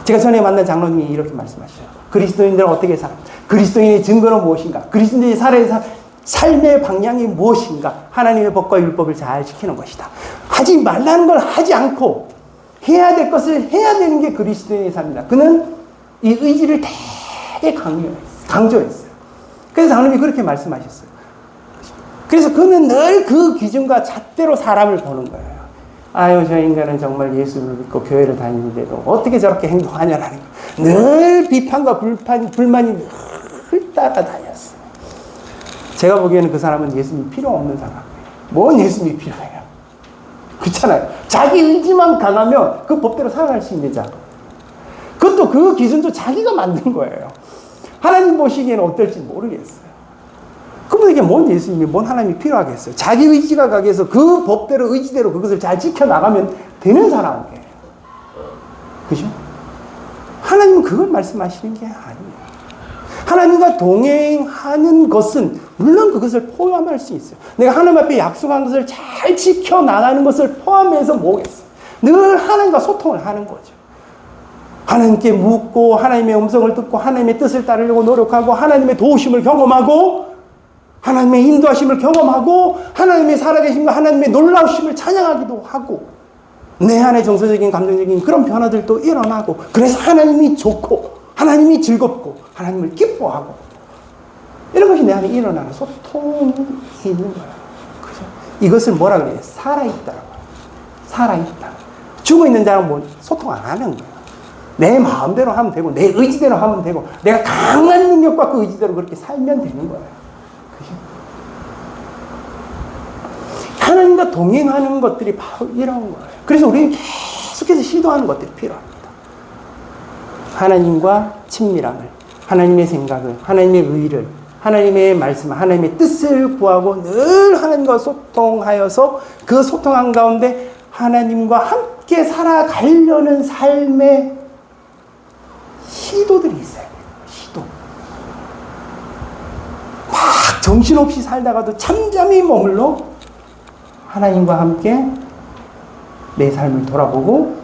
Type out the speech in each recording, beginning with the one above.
제가 전에 만난 장로님이 이렇게 말씀하셔요. 그리스도인들은 어떻게 살아? 그리스도인의 증거는 무엇인가? 그리스도인이 살아야 삶의 방향이 무엇인가? 하나님의 법과 율법을 잘 지키는 것이다. 하지 말라는 걸 하지 않고 해야 될 것을 해야 되는 게 그리스도인의 삶이다. 그는 이 의지를 되게 강조했어요. 그래서 장로님이 그렇게 말씀하셨어요. 그래서 그는 늘 그 기준과 잣대로 사람을 보는 거예요. 아유, 저 인간은 정말 예수를 믿고 교회를 다니는데도 어떻게 저렇게 행동하냐라는 거예요. 늘 비판과 불만이 늘 따라다녔어요. 제가 보기에는 그 사람은 예수님이 필요 없는 사람이에요. 뭔 예수님이 필요해요? 그렇잖아요. 자기 의지만 강하면 그 법대로 살아갈 수 있는 자고. 그것도 그 기준도 자기가 만든 거예요. 하나님 보시기에는 어떨지 모르겠어요. 그분에게 뭔 예수님이, 뭔 하나님이 필요하겠어요? 자기 의지가 강해서 그 법대로, 의지대로 그것을 잘 지켜나가면 되는 사람이에요. 그죠? 하나님은 그걸 말씀하시는 게 아니에요. 하나님과 동행하는 것은 물론 그것을 포함할 수 있어요. 내가 하나님 앞에 약속한 것을 잘 지켜나가는 것을 포함해서 뭐겠어요? 늘 하나님과 소통을 하는 거죠. 하나님께 묻고 하나님의 음성을 듣고 하나님의 뜻을 따르려고 노력하고 하나님의 도우심을 경험하고 하나님의 인도하심을 경험하고 하나님의 살아계심과 하나님의 놀라우심을 찬양하기도 하고 내 안에 정서적인 감정적인 그런 변화들도 일어나고 그래서 하나님이 좋고 하나님이 즐겁고 하나님을 기뻐하고 이런 것이 내 안에 일어나는 소통이 있는 거예요. 그죠? 이것을 뭐라 그래요? 살아있다라고. 살아있다. 죽어있는 자는 뭐 소통 안 하는 거예요. 내 마음대로 하면 되고 내 의지대로 하면 되고 내가 강한 능력과 그 의지대로 그렇게 살면 되는 거예요. 그죠? 하나님과 동행하는 것들이 바로 이런 거예요. 그래서 우리는 계속해서 시도하는 것들이 필요합니다. 하나님과 친밀함을, 하나님의 생각을, 하나님의 의를, 하나님의 말씀, 하나님의 뜻을 구하고 늘 하나님과 소통하여서 그 소통한 가운데 하나님과 함께 살아가려는 삶의 시도들이 있어요. 시도. 막 정신없이 살다가도 잠잠히 머물러 하나님과 함께 내 삶을 돌아보고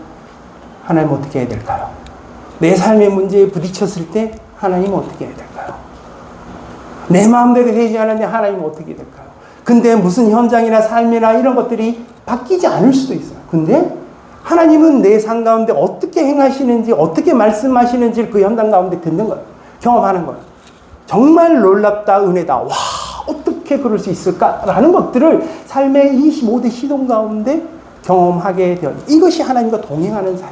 하나님 어떻게 해야 될까요? 내 삶의 문제에 부딪혔을 때 하나님 어떻게 해야 될까요? 내 마음대로 되지 않는데 하나님 어떻게 될까요? 근데 무슨 현장이나 삶이나 이런 것들이 바뀌지 않을 수도 있어요. 근데 하나님은 내 삶 가운데 어떻게 행하시는지 어떻게 말씀하시는지 그 현장 가운데 듣는 거예요. 경험하는 거예요. 정말 놀랍다, 은혜다. 와, 어떻게 그럴 수 있을까라는 것들을 삶의 25대 시동 가운데 경험하게 되어 이것이 하나님과 동행하는 삶.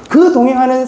그 동행하는